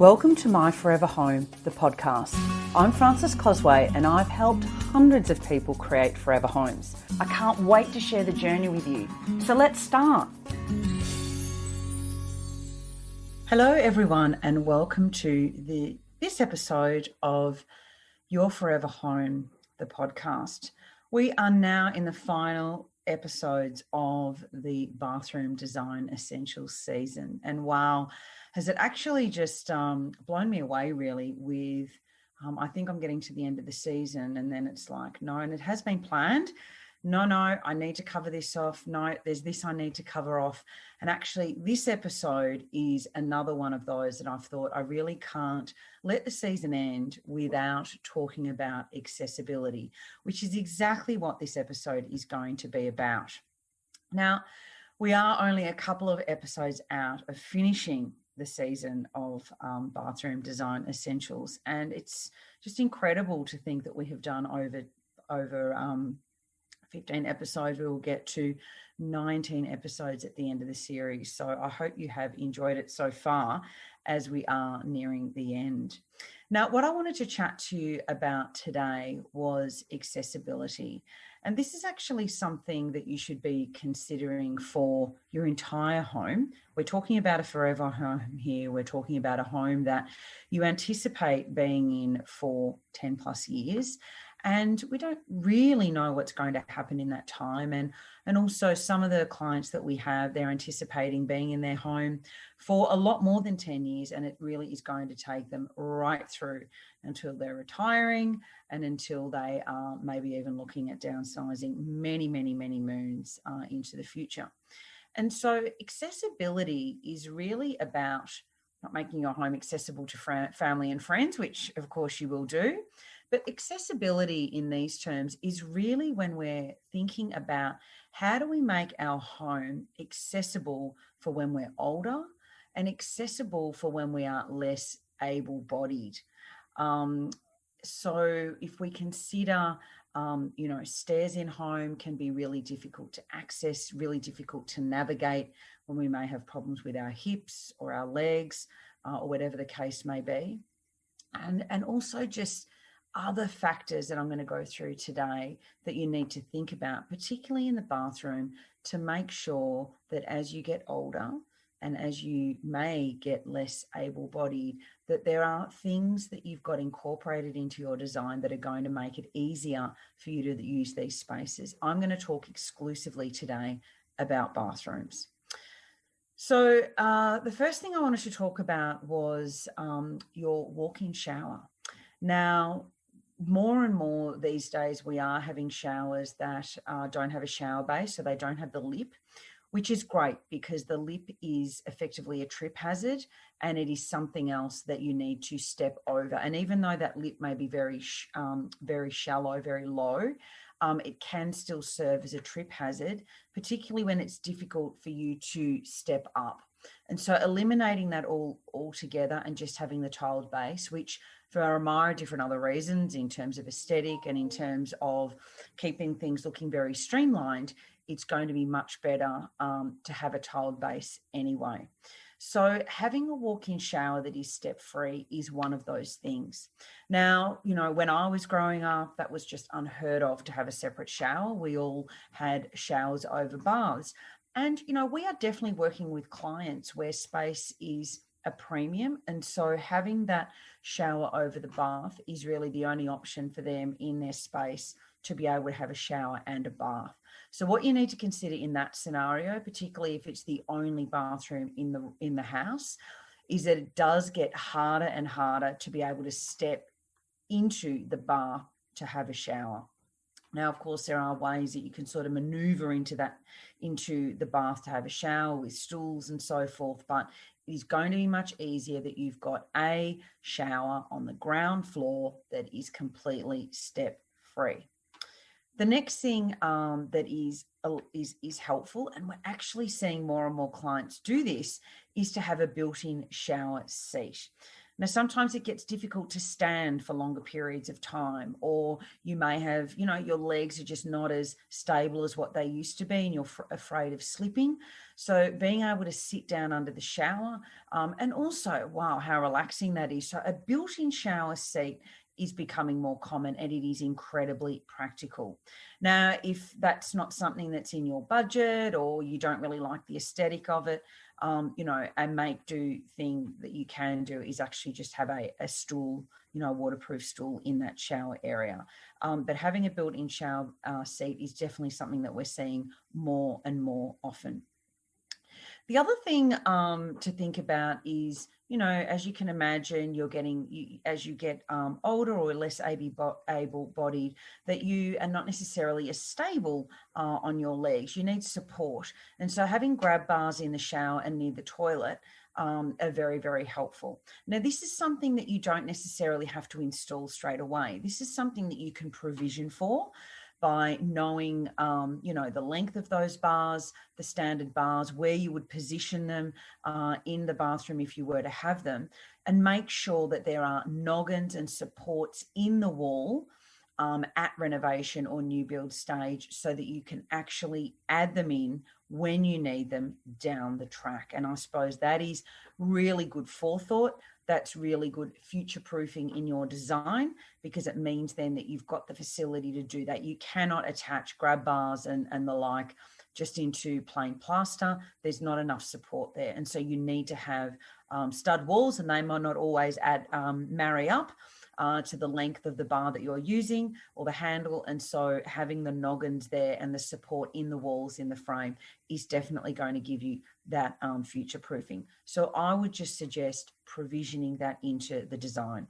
Welcome to My Forever Home, the podcast. I'm Frances Cosway and I've helped hundreds of people create forever homes. I can't wait to share the journey with you. So let's start. Hello everyone and welcome to this episode of Your Forever Home, the podcast. We are now in the final episodes of the Bathroom Design Essentials season. And wow, has it actually just blown me away really with, I think I'm getting to the end of the season and then it's like, no, and it has been planned. No, I need to cover this off. No, there's this I need to cover off. And actually this episode is another one of those that I've thought I really can't let the season end without talking about accessibility, which is exactly what this episode is going to be about. Now, we are only a couple of episodes out of finishing the season of Bathroom Design Essentials. And it's just incredible to think that we have done over 15 episodes. We will get to 19 episodes at the end of the series. So I hope you have enjoyed it so far as we are nearing the end. Now, what I wanted to chat to you about today was accessibility. And this is actually something that you should be considering for your entire home. We're talking about a forever home here. We're talking about a home that you anticipate being in for 10 plus years. And we don't really know what's going to happen in that time. And also some of the clients that we have, they're anticipating being in their home for a lot more than 10 years. And it really is going to take them right through until they're retiring and until they are maybe even looking at downsizing many moons into the future. And so accessibility is really about not making your home accessible to family and friends, which of course you will do. But accessibility in these terms is really when we're thinking about how do we make our home accessible for when we're older and accessible for when we are less able-bodied. So if we consider, stairs in home can be really difficult to access, really difficult to navigate when we may have problems with our hips or our legs or whatever the case may be. And also just other factors that I'm going to go through today that you need to think about, particularly in the bathroom, to make sure that as you get older and as you may get less able-bodied, that there are things that you've got incorporated into your design that are going to make it easier for you to use these spaces. I'm going to talk exclusively today about bathrooms. So the first thing I wanted to talk about was your walk-in shower. Now, more and more these days, we are having showers that don't have a shower base, so they don't have the lip, which is great because the lip is effectively a trip hazard and it is something else that you need to step over. And even though that lip may be very shallow, very low, it can still serve as a trip hazard, particularly when it's difficult for you to step up. And so eliminating that all together and just having the tiled base, which for a myriad of different other reasons in terms of aesthetic and in terms of keeping things looking very streamlined, it's going to be much better to have a tiled base anyway. So having a walk-in shower that is step-free is one of those things. Now, when I was growing up, that was just unheard of to have a separate shower. We all had showers over baths. And, we are definitely working with clients where space is a premium. And so having that shower over the bath is really the only option for them in their space to be able to have a shower and a bath. So what you need to consider in that scenario, particularly if it's the only bathroom in the house, is that it does get harder and harder to be able to step into the bath to have a shower. Now, of course, there are ways that you can sort of maneuver into the bath to have a shower with stools and so forth, but it is going to be much easier that you've got a shower on the ground floor that is completely step-free. The next thing that is helpful, and we're actually seeing more and more clients do this, is to have a built-in shower seat. Now, sometimes it gets difficult to stand for longer periods of time, or you may have, your legs are just not as stable as what they used to be and you're afraid of slipping. So being able to sit down under the shower, and also, wow, how relaxing that is. So a built-in shower seat is becoming more common, and it is incredibly practical. Now, if that's not something that's in your budget or you don't really like the aesthetic of it, a make-do thing that you can do is actually just have a stool, a waterproof stool in that shower area. But having a built-in shower seat is definitely something that we're seeing more and more often. The other thing to think about is, as you can imagine, as you get older or less able-bodied, that you are not necessarily as stable on your legs. You need support. And so having grab bars in the shower and near the toilet are very, very helpful. Now, this is something that you don't necessarily have to install straight away. This is something that you can provision for by knowing, the length of those bars, the standard bars, where you would position them in the bathroom if you were to have them, and make sure that there are noggins and supports in the wall at renovation or new build stage, so that you can actually add them in when you need them down the track. And I suppose that is really good forethought. That's really good future proofing in your design, because it means then that you've got the facility to do that. You cannot attach grab bars and the like just into plain plaster. There's not enough support there. And so you need to have stud walls, and they might not always marry up to the length of the bar that you're using or the handle. And so having the noggins there and the support in the walls in the frame is definitely going to give you that future proofing. So I would just suggest provisioning that into the design.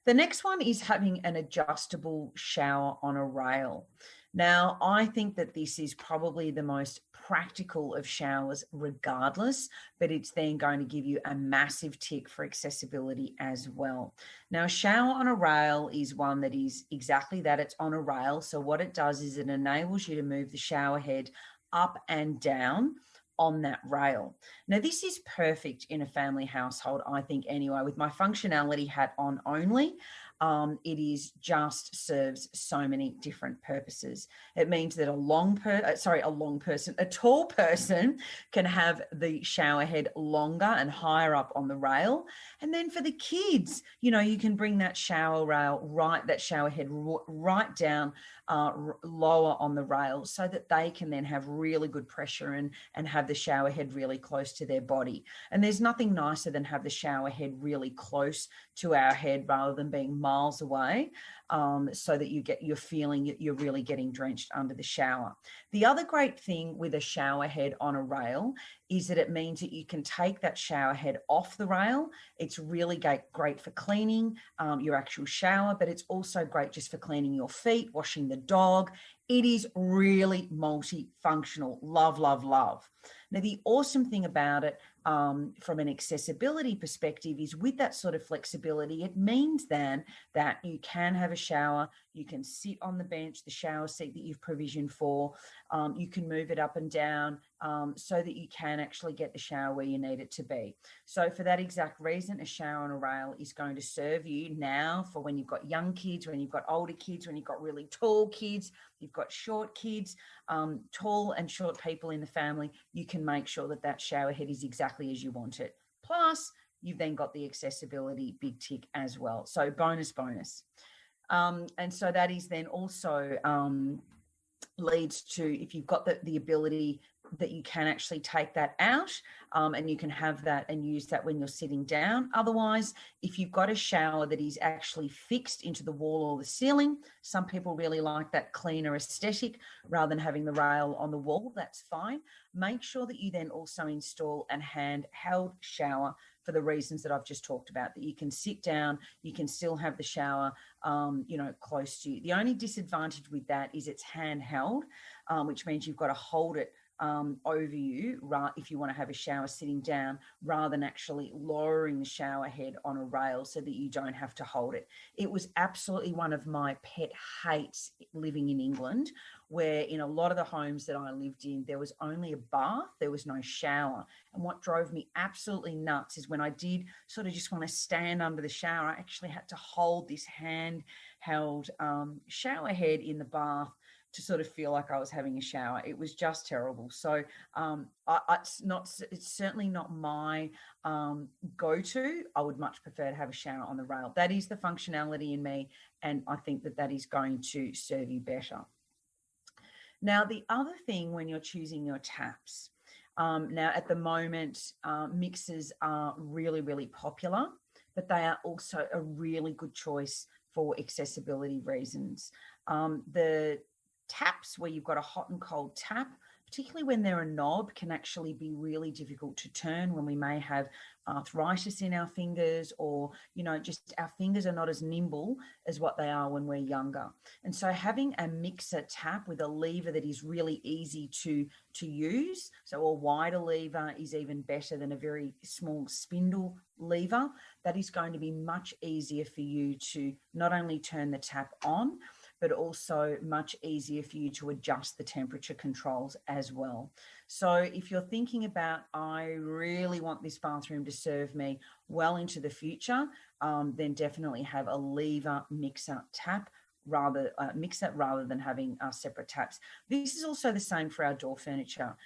The next one is having an adjustable shower on a rail. Now, I think that this is probably the most practical of showers regardless, but it's then going to give you a massive tick for accessibility as well. Now, a shower on a rail is one that is exactly that. It's on a rail. So what it does is it enables you to move the shower head up and down on that rail. Now, this is perfect in a family household, I think, anyway. With my functionality hat on only, it is just serves so many different purposes. It means that a tall person can have the shower head longer and higher up on the rail. And then for the kids, you can bring that shower head right down lower on the rail, so that they can then have really good pressure and have the shower head really close to their body. And there's nothing nicer than have the shower head really close to our head rather than being miles away, so that you're feeling you're really getting drenched under the shower. The other great thing with a shower head on a rail is that it means that you can take that shower head off the rail. It's really great for cleaning your actual shower, but it's also great just for cleaning your feet, washing the dog. It is really multifunctional. Love, love, love. Now, the awesome thing about it from an accessibility perspective is with that sort of flexibility, it means then that you can have a shower, you can sit on the bench, the shower seat that you've provisioned for, you can move it up and down so that you can actually get the shower where you need it to be. So for that exact reason, a shower on a rail is going to serve you now for when you've got young kids, when you've got older kids, when you've got really tall kids, you've got short kids, tall and short people in the family. You can make sure that that shower head is exactly as you want it. Plus, you've then got the accessibility big tick as well. So bonus. And so that is then also leads to, if you've got the ability that you can actually take that out and you can have that and use that when you're sitting down. Otherwise, if you've got a shower that is actually fixed into the wall or the ceiling, some people really like that cleaner aesthetic rather than having the rail on the wall. That's fine. Make sure that you then also install a handheld shower for the reasons that I've just talked about, that you can sit down, you can still have the shower, close to you. The only disadvantage with that is it's handheld, which means you've got to hold it over you, if you want to have a shower sitting down, rather than actually lowering the shower head on a rail so that you don't have to hold it. It was absolutely one of my pet hates living in England, where in a lot of the homes that I lived in, there was only a bath, there was no shower. And what drove me absolutely nuts is when I did sort of just want to stand under the shower, I actually had to hold this handheld shower head in the bath to sort of feel like I was having a shower. It was just terrible. So it's certainly not my go-to. I would much prefer to have a shower on the rail. That is the functionality in me, and I think that is going to serve you better. Now, the other thing when you're choosing your taps, now at the moment, mixers are really, really popular, but they are also a really good choice for accessibility reasons. The taps where you've got a hot and cold tap, particularly when they're a knob, can actually be really difficult to turn when we may have arthritis in our fingers, or, just our fingers are not as nimble as what they are when we're younger. And so having a mixer tap with a lever that is really easy to use, so a wider lever is even better than a very small spindle lever, that is going to be much easier for you to not only turn the tap on, but also much easier for you to adjust the temperature controls as well. So if you're thinking about, I really want this bathroom to serve me well into the future, then definitely have a lever mixer tap rather than having separate taps. This is also the same for our door furniture,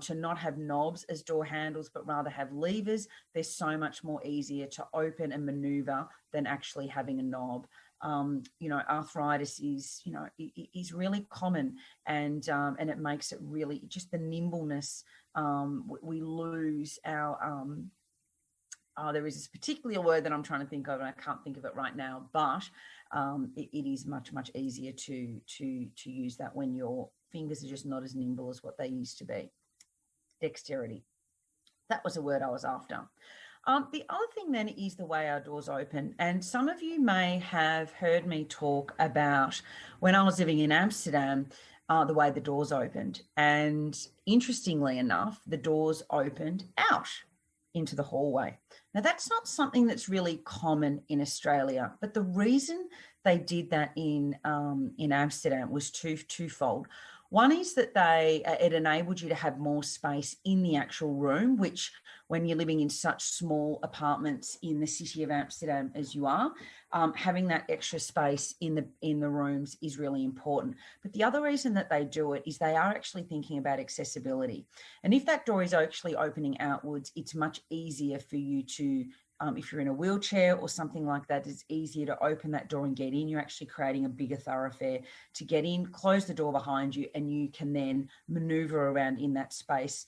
to not have knobs as door handles, but rather have levers. They're so much more easier to open and maneuver than actually having a knob. Arthritis is really common, and it makes it really just the nimbleness. We lose our, there is this particular word that I'm trying to think of, and I can't think of it right now, but it is much, much easier to use that when your fingers are just not as nimble as what they used to be. Dexterity. That was a word I was after. The other thing then is the way our doors open. And some of you may have heard me talk about when I was living in Amsterdam, the way the doors opened. And interestingly enough, the doors opened out into the hallway. Now, that's not something that's really common in Australia, but the reason they did that in Amsterdam was twofold. One is that it enabled you to have more space in the actual room, which when you're living in such small apartments in the city of Amsterdam as you are, having that extra space in the rooms is really important. But the other reason that they do it is they are actually thinking about accessibility. And if that door is actually opening outwards, it's much easier for you to, if you're in a wheelchair or something like that, it's easier to open that door and get in. You're actually creating a bigger thoroughfare to get in, close the door behind you, and you can then maneuver around in that space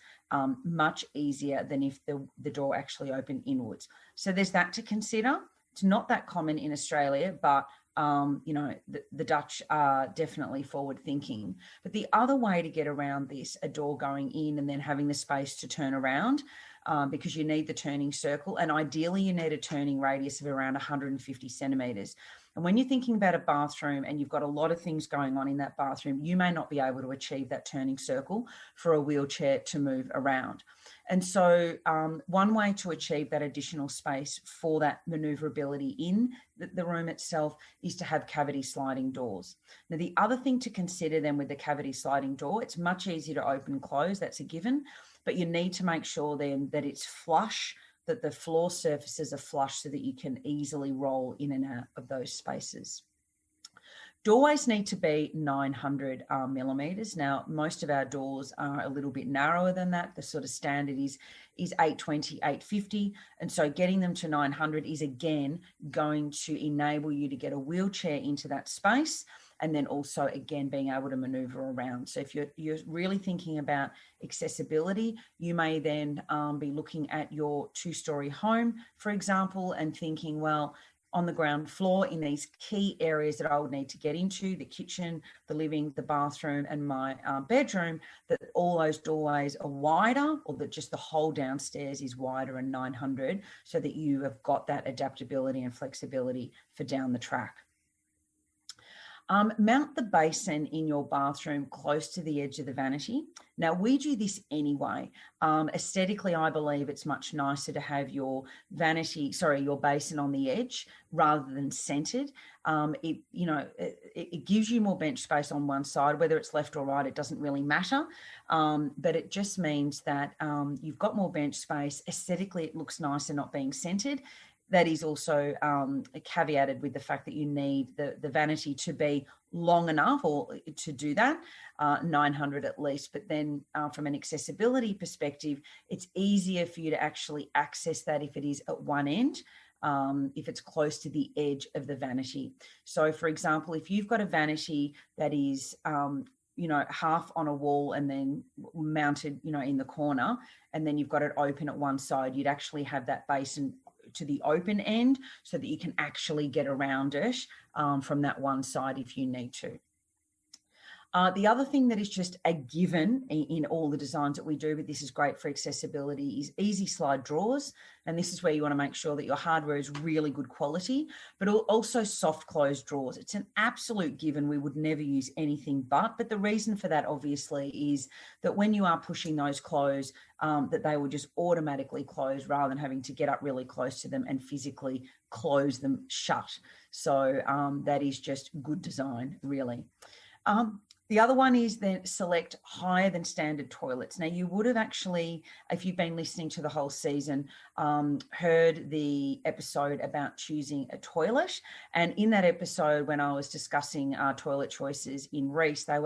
much easier than if the door actually opened inwards. So there's that to consider. It's not that common in Australia, but the Dutch are definitely forward thinking. But the other way to get around this, a door going in and then having the space to turn around, because you need the turning circle, and ideally you need a turning radius of around 150 centimetres. And when you're thinking about a bathroom and you've got a lot of things going on in that bathroom, you may not be able to achieve that turning circle for a wheelchair to move around. And so one way to achieve that additional space for that manoeuvrability in the room itself is to have cavity sliding doors. Now, the other thing to consider then with the cavity sliding door, it's much easier to open and close, that's a given, but you need to make sure then that it's flush, that the floor surfaces are flush so that you can easily roll in and out of those spaces. Doorways need to be 900 millimetres. Now, most of our doors are a little bit narrower than that. The sort of standard is 820, 850. And so getting them to 900 is, again, going to enable you to get a wheelchair into that space, and then also, again, being able to manoeuvre around. So if you're really thinking about accessibility, you may then be looking at your two-storey home, for example, and thinking, well, on the ground floor in these key areas that I would need to get into, the kitchen, the living, the bathroom, and my bedroom, that all those doorways are wider, or that just the whole downstairs is wider and 900, so that you have got that adaptability and flexibility for down the track. Mount the basin in your bathroom close to the edge of the vanity. Now, we do this anyway. Aesthetically, I believe it's much nicer to have your basin on the edge rather than centered. It gives you more bench space on one side, whether it's left or right, it doesn't really matter. But it just means that you've got more bench space. Aesthetically, it looks nicer not being centered. That is also caveated with the fact that you need the vanity to be long enough or to do that, 900 at least. But then from an accessibility perspective, it's easier for you to actually access that if it is at one end, if it's close to the edge of the vanity. So, for example, if you've got a vanity that is half on a wall and then mounted, in the corner, and then you've got it open at one side, you'd actually have that basin to the open end so that you can actually get around it from that one side if you need to. The other thing that is just a given in all the designs that we do, but this is great for accessibility, is easy slide drawers. And this is where you want to make sure that your hardware is really good quality, but also soft close drawers. It's an absolute given. We would never use anything but the reason for that obviously is that when you are pushing those close, that they will just automatically close rather than having to get up really close to them and physically close them shut. So that is just good design, really. The other one is then select higher than standard toilets. Now, you would have actually, if you've been listening to the whole season, heard the episode about choosing a toilet. And in that episode, when I was discussing toilet choices in Reese, they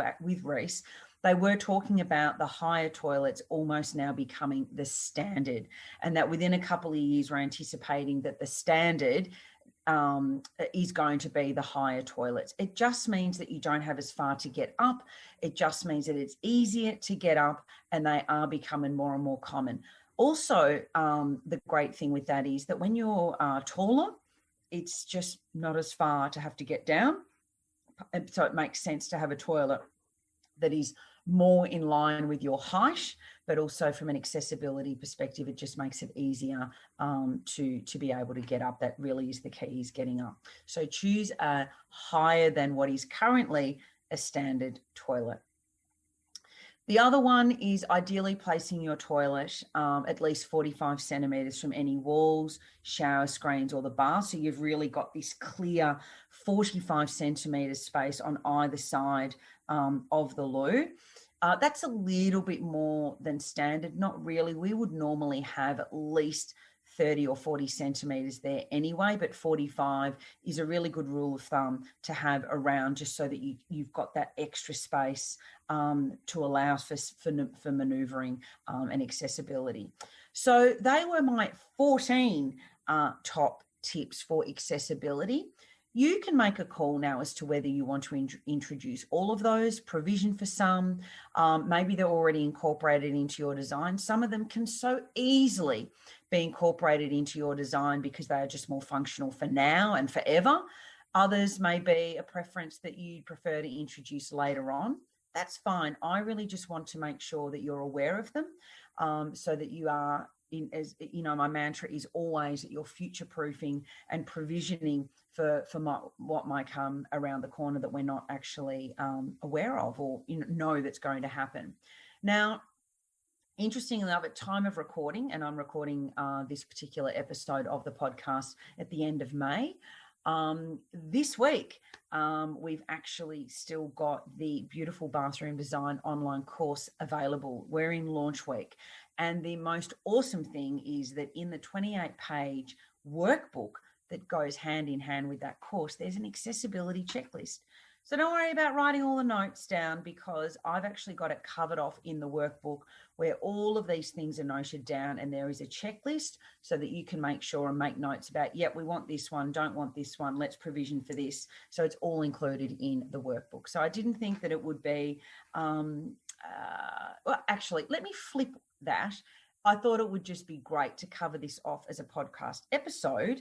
were talking about the higher toilets almost now becoming the standard, and that within a couple of years, we're anticipating that the standard is going to be the higher toilets. It just means that you don't have as far to get up. It just means that it's easier to get up, and they are becoming more and more common. Also, the great thing with that is that when you're taller, it's just not as far to have to get down. So it makes sense to have a toilet that is more in line with your height, but also from an accessibility perspective, it just makes it easier to be able to get up. That really is the key, is getting up. So choose a higher than what is currently a standard toilet. The other one is ideally placing your toilet at least 45 centimetres from any walls, shower screens or the bath. So you've really got this clear 45 centimetres space on either side of the loo. That's a little bit more than standard. Not really. We would normally have at least 30 or 40 centimetres there anyway, but 45 is a really good rule of thumb to have around, just so that you've got that extra space to allow for manoeuvring and accessibility. So they were my 14 top tips for accessibility. You can make a call now as to whether you want to introduce all of those, provision for some. Maybe they're already incorporated into your design. Some of them can so easily be incorporated into your design because they are just more functional for now and forever. Others may be a preference that you prefer to introduce later on. That's fine. I really just want to make sure that you're aware of them, so that you are, my mantra is always that you're future-proofing and provisioning for what might come around the corner that we're not actually aware of or know that's going to happen. Now, interestingly enough, at time of recording, and I'm recording this particular episode of the podcast at the end of May, this week, we've actually still got the beautiful bathroom design online course available. We're in launch week. And the most awesome thing is that in the 28-page workbook that goes hand in hand with that course, there's an accessibility checklist. So don't worry about writing all the notes down, because I've actually got it covered off in the workbook where all of these things are noted down, and there is a checklist so that you can make sure and make notes about, yep, we want this one, don't want this one, let's provision for this. So it's all included in the workbook. So I didn't think that it would be, well, actually, let me flip that. I thought it would just be great to cover this off as a podcast episode,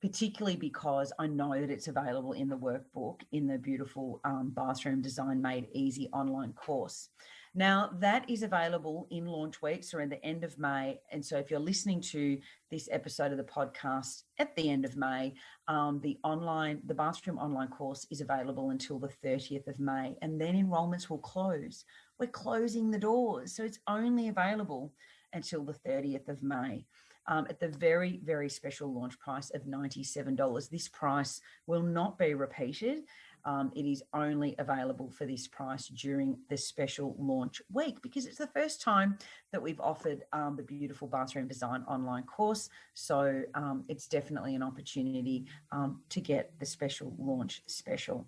particularly because I know that it's available in the workbook in the beautiful bathroom design made easy online course. Now, that is available in launch weeks or at the end of May. And so if you're listening to this episode of the podcast at the end of May, the bathroom online course is available until the 30th of May. And then enrollments will close. We're closing the doors. So it's only available until the 30th of May. At the very, very special launch price of $97. This price will not be repeated. It is only available for this price during the special launch week because it's the first time that we've offered the beautiful bathroom design online course. So it's definitely an opportunity to get the special launch special.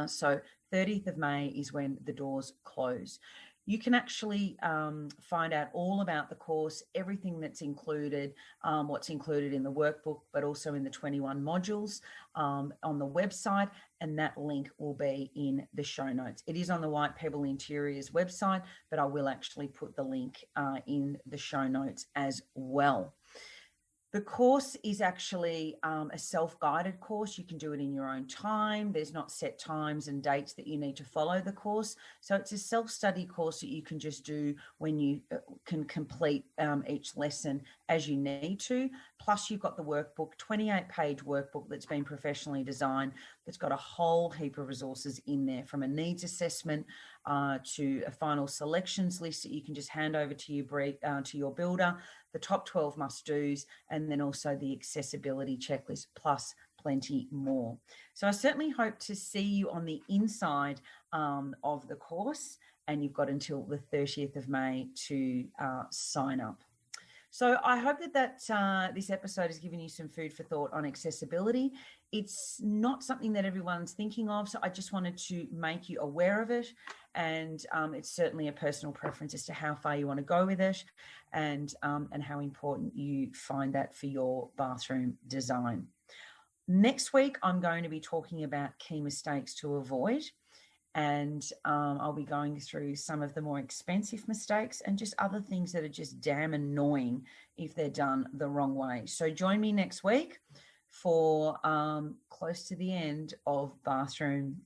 So 30th of May is when the doors close. You can actually find out all about the course, everything that's included, what's included in the workbook, but also in the 21 modules on the website, and that link will be in the show notes. It is on the White Pebble Interiors website, but I will actually put the link in the show notes as well. The course is actually a self-guided course. You can do it in your own time. There's not set times and dates that you need to follow the course. So it's a self-study course that you can just do when you can complete each lesson as you need to. Plus you've got the workbook, 28-page workbook that's been professionally designed, that's got a whole heap of resources in there, from a needs assessment to a final selections list that you can just hand over to your builder, the top 12 must-dos, and then also the accessibility checklist, plus plenty more. So I certainly hope to see you on the inside of the course, and you've got until the 30th of May to sign up. So I hope that this episode has given you some food for thought on accessibility. It's not something that everyone's thinking of, so I just wanted to make you aware of it. And it's certainly a personal preference as to how far you want to go with it, and how important you find that for your bathroom design. Next week, I'm going to be talking about key mistakes to avoid. And I'll be going through some of the more expensive mistakes and just other things that are just damn annoying if they're done the wrong way. So join me next week for close to the end of bathroom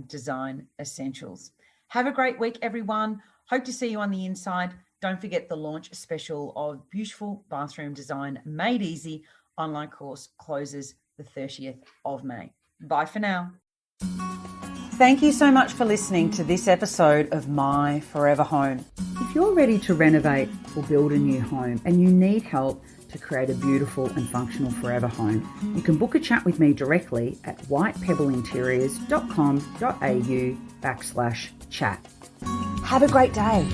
design essentials. Have a great week, everyone. Hope to see you on the inside. Don't forget the launch special of Beautiful Bathroom Design Made Easy online course closes the 30th of May. Bye for now. Thank you so much for listening to this episode of My Forever Home. If you're ready to renovate or build a new home and you need help to create a beautiful and functional forever home, you can book a chat with me directly at whitepebbleiinteriors.com.au/chat. Have a great day.